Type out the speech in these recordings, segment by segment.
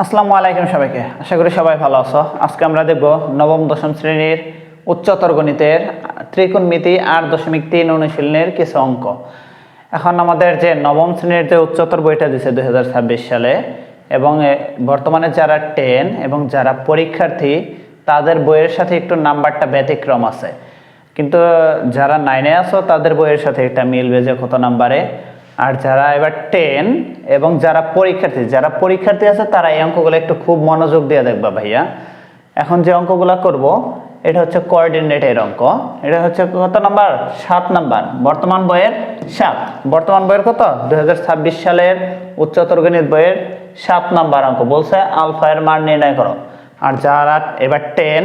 আসসালামু আলাইকুম সবাইকে, আশা করি সবাই ভালো আছো। আজকে আমরা দেখব নবম দশম শ্রেণীর উচ্চতর গণিতের ত্রিকোণমিতি 8.3 অনুশীলনের কিছু অঙ্ক। এখন আমাদের যে নবম শ্রেণীর যে উচ্চতর বইটা দিছে 2026 সালে, এবং বর্তমানে যারা 10 এবং যারা পরীক্ষার্থী তাদের বইয়ের সাথে একটু নাম্বারটা ব্যতিক্রম আছে, কিন্তু যারা 9-এ আছো তাদের বইয়ের সাথে এটা মিলবে যে কত নাম্বারে। আর যারা এবার 10 এবং যারা পরীক্ষার্থী আছে তারা এই অঙ্কগুলো একটু খুব মনোযোগ দিয়ে দেখবা ভাইয়া। এখন যে অঙ্কগুলো করব এটা হচ্ছে কোঅর্ডিনেটের অঙ্ক। এটা হচ্ছে কত নাম্বার? 7 নাম্বার। বর্তমান বইয়ের 7। বর্তমান বইয়ের কত? 2026 সালের উচ্চতর গণিত বইয়ের 7 নাম্বার অঙ্ক। বলছে আলফা এর মান নির্ণয় করো। আর যারা এবার 10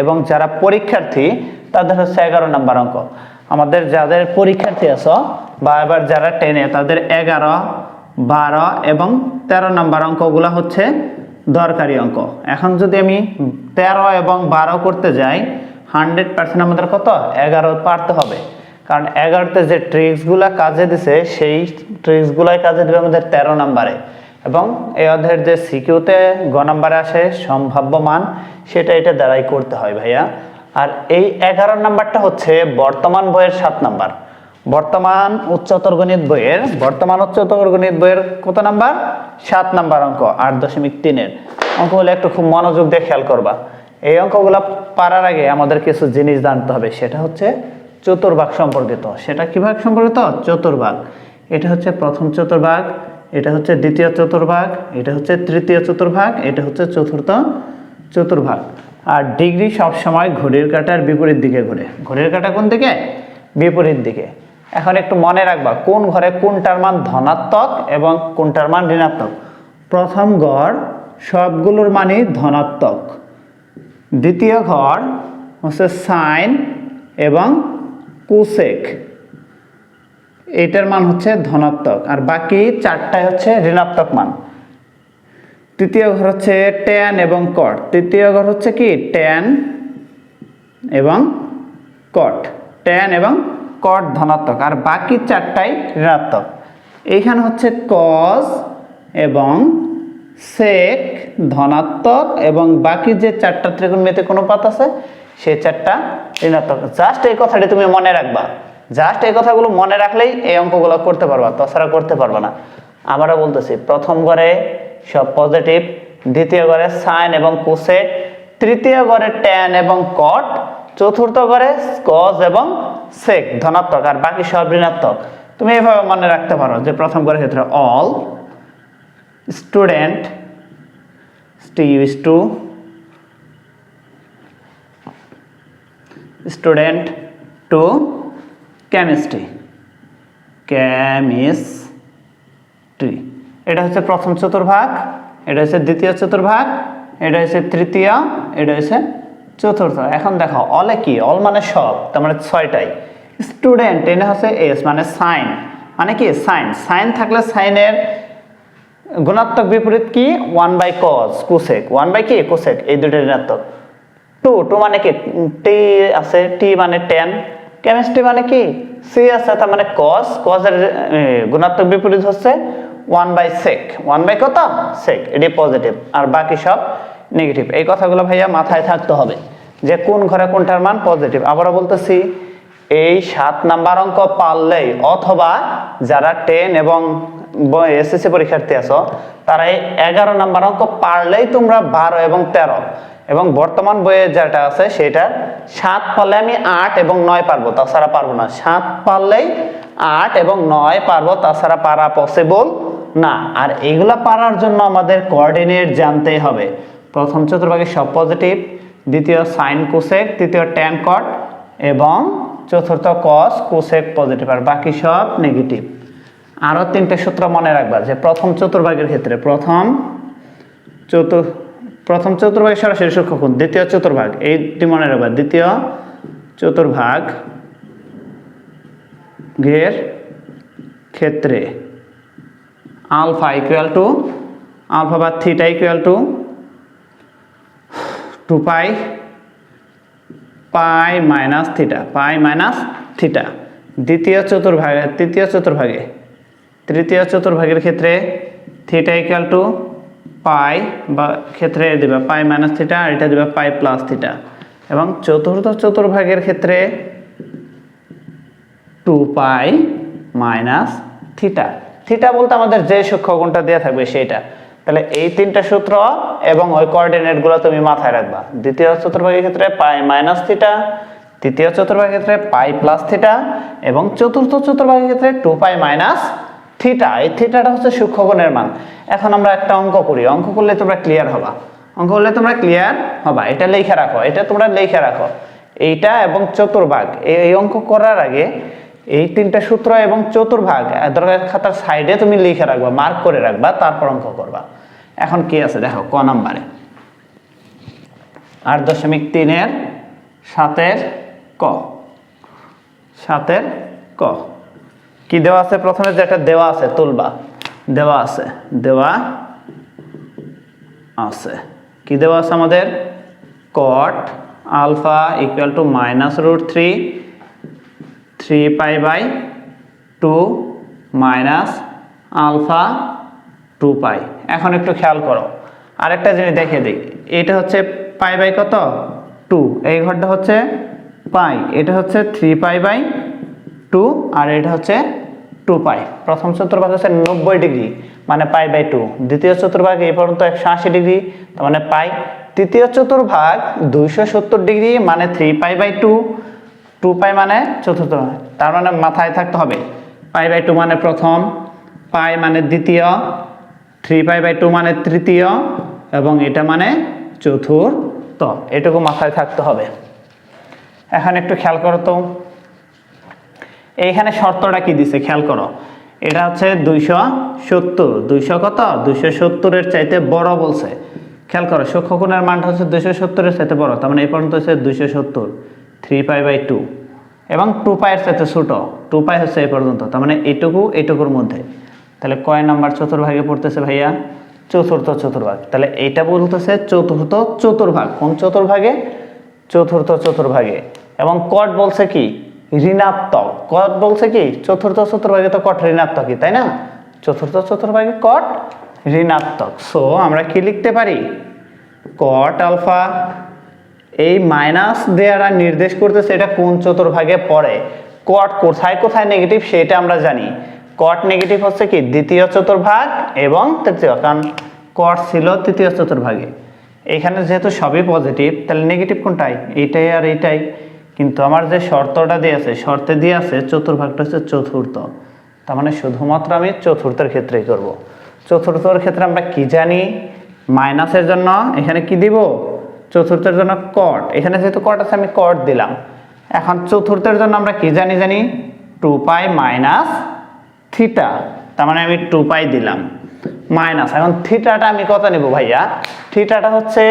এবং যারা পরীক্ষার্থী তাদের হচ্ছে 11 নাম্বার অঙ্ক। আমাদের যাদের পরীক্ষার্থী আছো বা এবার যারা 10-এ তাদের 11, 12 এবং 13 নাম্বার অঙ্কগুলো হচ্ছে দরকারি অঙ্ক। এখন যদি আমি 13 এবং 12 করতে যাই, 100% আমাদের কত? 11 পারতে হবে, কারণ 11তে যে ট্রিক্সগুলো কাজে দিছে সেই ট্রিক্সগুলাই কাজে দেবে আমাদের 13 নাম্বারে। এবং এই অধ্যায়ের যে সিকিউতে গ নাম্বারে আসে সম্ভাব্য মান, সেটা এটা দ্বারাই করতে হয় ভাইয়া। আর এই 11 নাম্বারটা হচ্ছে বর্তমান বইয়ের 7 নাম্বার। বর্তমান উচ্চতর গণিত বইয়ের কত নাম্বার? 7 নাম্বার অঙ্ক 8.3-এর অঙ্কগুলো একটু খুব মনোযোগ দিয়ে খেয়াল করবা। এই অঙ্কগুলো পারার আগে আমাদের কিছু জিনিস জানতে হবে, সেটা হচ্ছে চতুর্ভাগ সম্পর্কিত। সেটা কিভাবে সম্পর্কিত? চতুর্ভাগ। এটা হচ্ছে প্রথম চতুর্ভাগ, এটা হচ্ছে দ্বিতীয় চতুর্ভাগ, এটা হচ্ছে তৃতীয় চতুর্ভাগ, এটা হচ্ছে চতুর্থ চতুর্ভাগ। আর ডিগ্রি সবসময় ঘড়ির কাঁটার বিপরীত দিকে ঘুরে। ঘড়ির কাঁটা কোন দিকে? বিপরীত দিকে। এখন একটু মনে রাখবা কোন ঘরে কোনটার মান ধনাত্মক এবং কোনটার মান ঋণাত্মক। প্রথম ঘর সবগুলোর মানই ধনাত্মক, দ্বিতীয় ঘর হচ্ছে সাইন এবং কোসেক, এটার মান হচ্ছে ধনাত্মক, আর বাকি চারটায় হচ্ছে ঋণাত্মক মান। তৃতীয় ঘর হচ্ছে ট্যান এবং কট। তৃতীয় ঘর হচ্ছে কি? ট্যান এবং কট। ট্যান এবং কট ধনাত্মক, আর বাকি চারটাই ঋণাত্মক। এইখানে হচ্ছে কজ এবং সেক ধনাত্মক, এবং বাকি যে চারটা ত্রিকোণমিতিক অনুপাত আছে সেই চারটা ঋণাত্মক। জাস্ট এই কথাটি তুমি মনে রাখবা। জাস্ট এই কথাগুলো মনে রাখলেই এই অঙ্কগুলো করতে পারবা, তাছাড়া করতে পারবা না। আবারও বলতেছি, প্রথম ঘরে সব পজিটিভ, দ্বিতীয় ঘরে সাইন এবং কোসেক, তৃতীয় ঘরে ট্যান এবং কট, চতুর্থ ঘরে কজ এবং সেক ধনাত্মক, আর বাকি সব ঋণাত্মক। তুমি এইভাবে মনে রাখতে পারো যে প্রথম ঘরের ক্ষেত্রে অল স্টুডেন্ট টু কেমিস্ট্রি। এটা হচ্ছে প্রথম চতুর্ভাগ, এটা হচ্ছে দ্বিতীয় চতুর্ভাগ, এটা হচ্ছে তৃতীয়, এটা হচ্ছে চতুর্থ। এখন দেখো অলে কি? অল মানে সব, তার মানে 6টাই। স্টুডেন্ট এটা হচ্ছে এস মানে সাইন, মানে কি? সাইন। সাইন থাকলে সাইনের গুণাত্মক বিপরীত কি? 1/cos cosec. 1/কি? কোসেক। এই দুটো ঋণাত্মক। টু মানে কি? টি আছে, টি মানে ট্যান। কেমিস্ট্রি মানে কি? সি আছে, তার মানে কস। কসের গুণাত্মক বিপরীত হচ্ছে 1/sec। 1/ কত? সেক। এটি পজিটিভ, আর বাকি সব নেগেটিভ। এই কথাগুলো ভাইয়া মাথায় থাকতে হবে যে কোন ঘরে কোনটার মান পজিটিভ। আবারও বলতেছি, এই 7 নাম্বার অঙ্ক পারলেই, অথবা যারা 10 এবং এসএসসি পরীক্ষার্থী আছো তারা এই 11 নাম্বার অঙ্ক পারলেই তোমরা 12 এবং 13 এবং বর্তমান বইয়ে যেটা আছে সেটা 7 পারলে আমি 8 এবং 9 পারবো, তাছাড়া পারবো না। 7 পারলেই 8 এবং 9 পারবো, তাছাড়া পারা পসিবল না। আর এইগুলা পারার জন্য আমাদের কোঅর্ডিনেট জানতেই হবে। প্রথম চতুর্ভাগে সব পজিটিভ, দ্বিতীয় সাইন কোসেক, তৃতীয় ট্যান কট এবং চতুর্থ কস কোসেক পজিটিভ, আর বাকি সব নেগেটিভ। আরও 3টে সূত্র মনে রাখবা যে প্রথম চতুর্ভাগের ক্ষেত্রে প্রথম চতুর্ভাগের সরাসরি সূক্ষ্মকোণ, দ্বিতীয় চতুর্ভাগ, এইটি মনে রাখবা। দ্বিতীয় চতুর্ভাগের ক্ষেত্রে আলফা বা theta equal to 2 pi minus theta. তৃতীয় চতুর্ভাগের ক্ষেত্রে থিটা ইকুয়াল টু পাই বা ক্ষেত্রে দেবে পাই মাইনাস থিটা, আর এটা দেবে পাই প্লাস থিটা। এবং চতুর্থ চতুর্ভাগের ক্ষেত্রে 2 পাই মাইনাস থিটা। থিটা বলতে আমাদের যে সূক্ষ্মকোণটা দেওয়া থাকবে সেটা। তাহলে এই তিনটা সূত্র এবং ওই কোঅর্ডিনেটগুলো তুমি মাথায় রাখবা। দ্বিতীয় চতুর্ভাগের ক্ষেত্রে পাই মাইনাস থিটা, তৃতীয় চতুর্ভাগের ক্ষেত্রে পাই প্লাস থিটা, এবং চতুর্থ চতুর্ভাগের ক্ষেত্রে 2 পাই মাইনাস থিটা। এই থিটাটা হচ্ছে সূক্ষ্মকোণের মান। এখন আমরা একটা অঙ্ক করি, অঙ্ক করলে তোমরা ক্লিয়ার হবা, অঙ্ক করলে তোমরা ক্লিয়ার হবা। এটা লিখে রাখো, এটা তোমরা লিখে রাখো, এইটা এবং চতুর্ভাগ। এই অঙ্ক করার আগে এই তিনটা সূত্র এবং চতুর্ভাগ দরকার খাতার সাইডে তুমি লিখে রাখবা, মার্ক করে রাখবা, তারপর অঙ্ক করবা। এখন কি আছে দেখো, ক নাম্বারে 8.3 7 ক, 7 ক কি দেওয়া আছে? প্রথমে যেটা দেওয়া আছে তুলবা, দেওয়া আছে, দেওয়া আছে কি দেওয়া আছে আমাদের? cot alpha equal to -√3 3 pi by 2 minus alpha 2 pi. এখন একটু খেয়াল করো, আরেকটা জিনিস দেখিয়ে দিই। এটা হচ্ছে পাই বাই কত? 2। এই ঘরটা হচ্ছে পাই, এটা হচ্ছে 3 পাই বাই 2, আর এটা হচ্ছে 2 পাই। প্রথম চতুর্ভাগ হচ্ছে 90 ডিগ্রি মানে পাই বাই 2। দ্বিতীয় চতুর্ভাগ এই পর্যন্ত 180 ডিগ্রি তার মানে পাই। তৃতীয় চতুর্ভাগ 270 ডিগ্রি মানে 3 পাই বাই 2, 2 পাই মানে চতুর্থ। তার মানে মাথায় থাকতে হবে পাই বাই 2 মানে প্রথম, পাই মানে দ্বিতীয়, 3 পাই বাই 2 মানে তৃতীয়, এবং এটা মানে চতুর্থ। এটুকু মাথায় থাকতে হবে। এখন একটু খেয়াল করো তো, এইখানে শর্তটা কি দিছে খেয়াল করো। এটা হচ্ছে 270, 200 কত? 270-এর চাইতে বড় বলছে। খেয়াল করো, সূক্ষ্মকোণের মানটা হচ্ছে 270-এর চাইতে বড়, তার মানে এই পর্যন্ত হচ্ছে 270, 3 পাই বাই 2, এবং 2 পাইয়ের চাইতে ছোট, 2 পাই হচ্ছে এই পর্যন্ত, তার মানে এইটুকুর মধ্যে। তাহলে কয় নাম্বার চতুর্ভাগে পড়তেছে ভাইয়া? চতুর্থ চতুর্ভাগ। তাহলে এইটা বলতেছে চতুর্থ চতুর্ভাগ। কোন চতুর্ভাগে? চতুর্থ চতুর্ভাগে। এবং কট বলছে কি? ঋণাত্মক। কট বলছে কি? চতুর্থ চতুর্ভাগে তো কট ঋণাত্মকই, তাই না? চতুর্থ চতুর্ভাগে কট ঋণাত্মক। সো আমরা কি লিখতে পারি? কট আলফা, এই মাইনাস দেওয়ারা নির্দেশ করতেছে এটা কোন চতুর্ভাগে পড়ে। কট কোথায় কোথায় নেগেটিভ সেটা আমরা জানি। কট নেগেটিভ হচ্ছে কি? দ্বিতীয় চতুর্ভাগ এবং তৃতীয়, কারণ কট ছিল তৃতীয় চতুর্ভাগে। এখানে যেহেতু সবই পজিটিভ, তাহলে নেগেটিভ কোনটাই? এইটাই আর এইটাই। কিন্তু আমার যে শর্তটা দিয়ে আছে, শর্তে দিয়ে আছে চতুর্ভাগটা হচ্ছে চতুর্থ, তার মানে শুধুমাত্র আমি চতুর্থের ক্ষেত্রেই করব। চতুর্থের ক্ষেত্রে আমরা কি জানি? মাইনাসের জন্য এখানে কি দিব? চতুর্থের জন্য কট, এখানে যেহেতু কট আছে আমি কট দিলাম। এখন চতুর্থের জন্য আমরা কি জানি? 2 পাই মাইনাস থিটা, তার মানে আমি 2 পাই দিলাম মাইনাস। এখন থিটাটা আমি কত নিব ভাইয়া? থিটাটা হচ্ছে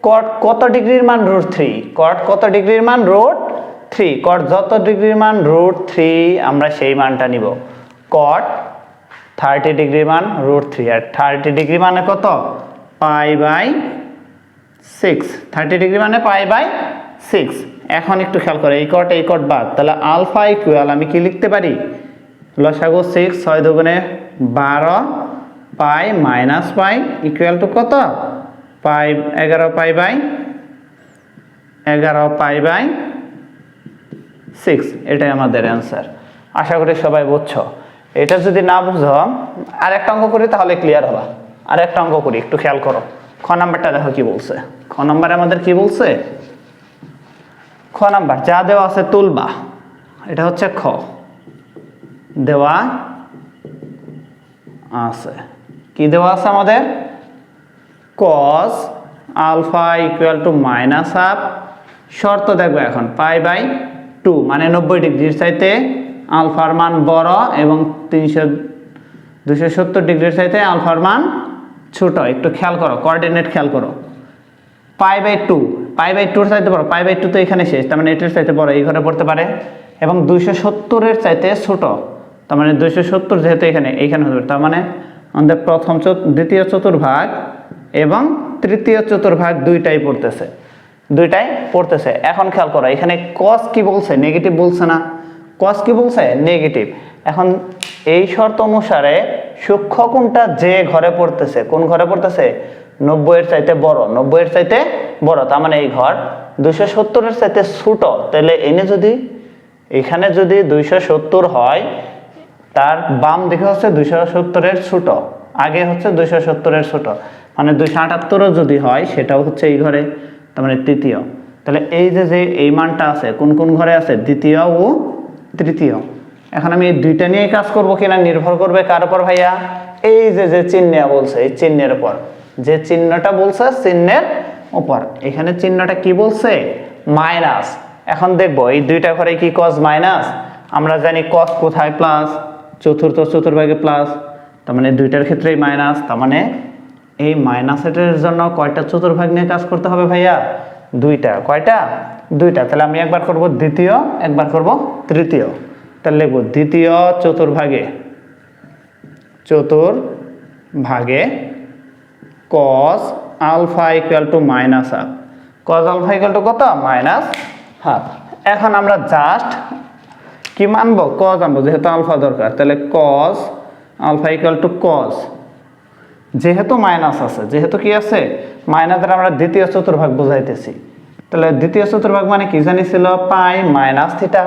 কট কত ডিগ্রির মান? √3। কট কত ডিগ্রির মান? √3। কট যত ডিগ্রির মান √3 আমরা সেই মানটা নিব। কট 30 ডিগ্রির মান √3, আর 30 ডিগ্রি মানে কত? Pi by 6। 30 ডিগ্রি মানে পাই বাই 6। এখন একটু খেয়াল করে, এই কট বাদ, তাহলে আলফা ইকুয়াল আমি কি লিখতে পারি? লসাগু 6, 6 দুগুণে 12 পাই মাইনাস পাই ইকুয়াল টু কত? পাই 11 পাই বাই 6। এটাই আমাদের অ্যান্সার। আশা করি সবাই বুঝছো। এটা যদি না বুঝো আর একটা অঙ্ক করি তাহলে ক্লিয়ার হবে। আর একটা অঙ্ক করি, একটু খেয়াল করো। খ নাম্বারটা দেখো কি বলছে। খ নাম্বারে আমাদের কি বলছে? খ নাম্বার যা দেওয়া আছে তুলবা। এটা হচ্ছে খ, দেওয়া আছে। কি দেওয়া আছে আমাদের? cos alpha equal to -1/2। শর্ত দেখবো এখন, পাই বাই 2 মানে 90 ডিগ্রির চাইতে আলফার মান বড় এবং 270 ডিগ্রির চাইতে আলফার মান ছোট। একটু খেয়াল করো, কোঅর্ডিনেট খেয়াল করো। পাই বাই 2, পাই বাই 2 এর চাইতে বড়, পাই বাই 2 তো এখানে শেষ, তার মানে এটার চাইতে বড় এই ঘরে পড়তে পারে, এবং 270-এর চাইতে ছোট, তার মানে 270 যেহেতু এইখানে হবে, তার মানে আমাদের দ্বিতীয় চতুর্ভাগ এবং তৃতীয় চতুর্ভাগ দুইটাই পড়তেছে। এখন খেয়াল করো, এখানে cos কি বলছে? নেগেটিভ বলছে না? cos কি বলছে? নেগেটিভ। এখন এই শর্ত অনুসারে সূক্ষ্ম কোনটা যে ঘরে পড়তেছে, কোন ঘরে পড়তেছে 90 এর চাইতে বড়, 90 এর চাইতে বড়, তার মানে এই ঘর 270 এর চাইতে ছোট। তাহলে এখানে যদি 270 হয়, তার বাম দিকে হচ্ছে 270 এর ছোট, আগে হচ্ছে 270 এর ছোট, মানে 278 যদি হয় সেটাও হচ্ছে এই ঘরে, তার মানে তৃতীয়। তাহলে এই যে এই মানটা আছে কোন কোন ঘরে আছে, দ্বিতীয় ও তৃতীয়। এখন আমি এই দুইটা নিয়ে কাজ করব কিনা নির্ভর করবে কার উপর ভাইয়া, এই যে চিহ্ন বলছে, এই চিহ্নের উপর, যে চিহ্নটা বলছে চিহ্নের উপর। এখানে চিহ্নটা কি বলছে, মাইনাস। এখন দেখবো এই দুইটা ঘরে কি কস মাইনাস, আমরা জানি কস কোথায় প্লাস, চতুর্থ চতুর্ভাগে প্লাস, তার মানে দুইটার ক্ষেত্রেই মাইনাস। তার মানে এই মাইনাসের জন্য কয়টা চতুর্ভাগ নিয়ে কাজ করতে হবে ভাইয়া, দুইটা। কয়টা, দুইটা। তাহলে আমি একবার করব দ্বিতীয়, একবার করব তৃতীয়। তাহলে লিখবো দ্বিতীয় চতুর্ভাগে cos alpha equal to minus half. cos alpha equal to কত, মাইনাস হাফ। এখন আমরা জাস্ট কি মানবো, cos আনবো, যেহেতু আলফা দরকার। তাহলে cos alpha equal to cos, যেহেতু মাইনাস আছে, যেহেতু কি আছে মাইনাসের, আমরা দ্বিতীয় চতুর্ভাগ বুঝাইতেছি। তাহলে দ্বিতীয় চতুর্ভাগ মানে কি জানি ছিল, পাই মাইনাস থিটা।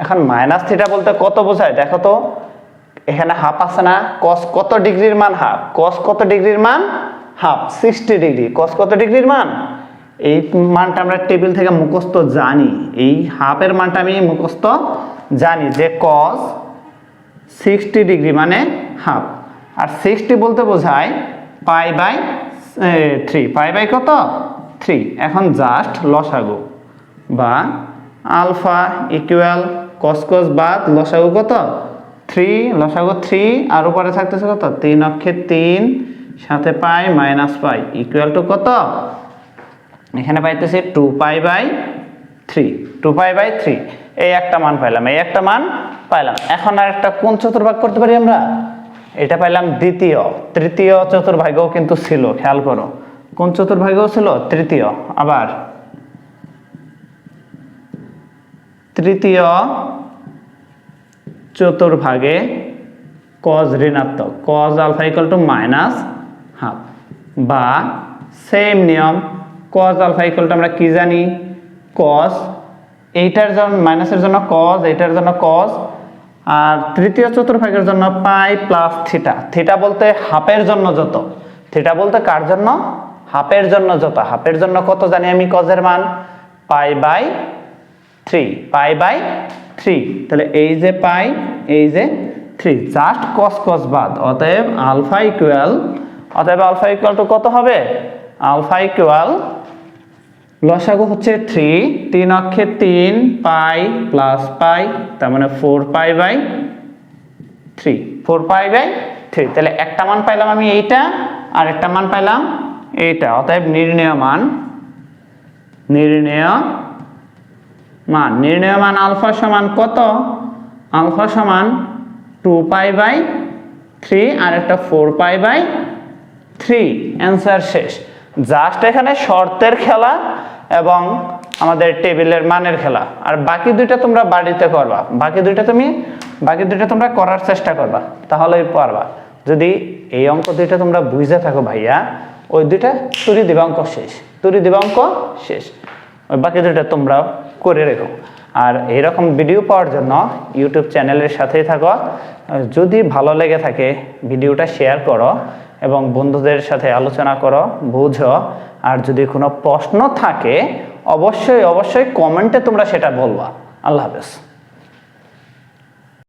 এখন মাইনাস থিটা বলতে কত বোঝায় দেখো তো, এখানে হাফ আছে না, cos কত ডিগ্রির মান হাফ, cos কত ডিগ্রির মান হাফ, 60 ডিগ্রি। cos কত ডিগ্রির মান, এই মানটা আমরা টেবিল থেকে মুখস্থ জানি, এই হাফের মানটা আমি মুখস্থ জানি যে cos 60 ডিগ্রি মানে হাফ। আর 60 বলতে বোঝায় পাই বাই 3, পাই বাই কত 3। এখন জাস্ট লসাগু বা আলফা ইকুয়াল cos cos বাদ লসাগু কত 3, লসাগু 3, আর উপরে থাকতেছে কত 3 অক্ষে 3, সাথে পাই মাইনাস পাই ইকুয়াল টু কত, এখানে পাইতেছি 2 পাই বাই 3, 2 পাই বাই 3। এই একটা মান পাইলাম, এই একটা মান পাইলাম। এখন আর একটা কোন চতুর্ভাগ করতে পারি আমরা, এটা পাইলাম দ্বিতীয়। তৃতীয় চতুর্ভাগও কিন্তু ছিল, খেয়াল করো কোন চতুর্ভাগও ছিল, তৃতীয়। আবার তৃতীয় চতুর্ভাগে cos ঋণাত্মক, cos alpha equal to minus half, বা সেম নিয়ম cos আলফা ইকুয়াল টু আমরা কি জানি, cos এইটার জন্য মাইনাসের জন্য cos, এইটার জন্য cos, আর তৃতীয় চতুর্ভাগের জন্য পাই প্লাস থিটা। থিটা বলতে হাফের জন্য যত, থিটা বলতে কার জন্য, হাফের জন্য যত। হাফের জন্য কত জানি আমি cos এর মান, পাই বাই 3, পাই বাই 3। তাহলে এই যে পাই, এই যে 3, জাস্ট cos cos বাদ। অতএব আলফা ইকুয়াল টু কত হবে, আলফা ইকুয়াল লসাগু হচ্ছে 3, 3 অক্ষে 3, পাই প্লাস পাই, তার মানে 4 পাই বাই 3, 4 পাই বাই 3। তাহলে একটা মান পাইলাম আমি এইটা, আর একটা মান পাইলাম এইটা। অতএব নির্ণেয় মান আলফা সমান কত, আলফা সমান 2 পাই বাই 3 আর একটা 4 পাই বাই 3। অ্যান্সার শেষ। জাস্ট এখানে শর্তের খেলা এবং আমাদের টেবিলের মানের খেলা। আর বাকি দুইটা তোমরা বাড়িতে করবা, বাকি দুইটা তোমরা করার চেষ্টা করবা, তাহলেই পারবা। যদি এই অঙ্ক দুইটা তোমরা বুঝে থাকো ভাইয়া, ওই দুইটা তুরি দিবাঙ্ক শেষ, ওই বাকি দুইটা তোমরা করে রেখো। আর এরকম ভিডিও পাওয়ার জন্য ইউটিউব চ্যানেলের সাথেই থাকো। যদি ভালো লেগে থাকে ভিডিওটা শেয়ার করো এবং বন্ধুদের সাথে আলোচনা করো, বুঝো। আর যদি কোনো প্রশ্ন থাকে অবশ্যই কমেন্টে তোমরা সেটা বলবা। আল্লাহ হাফেজ।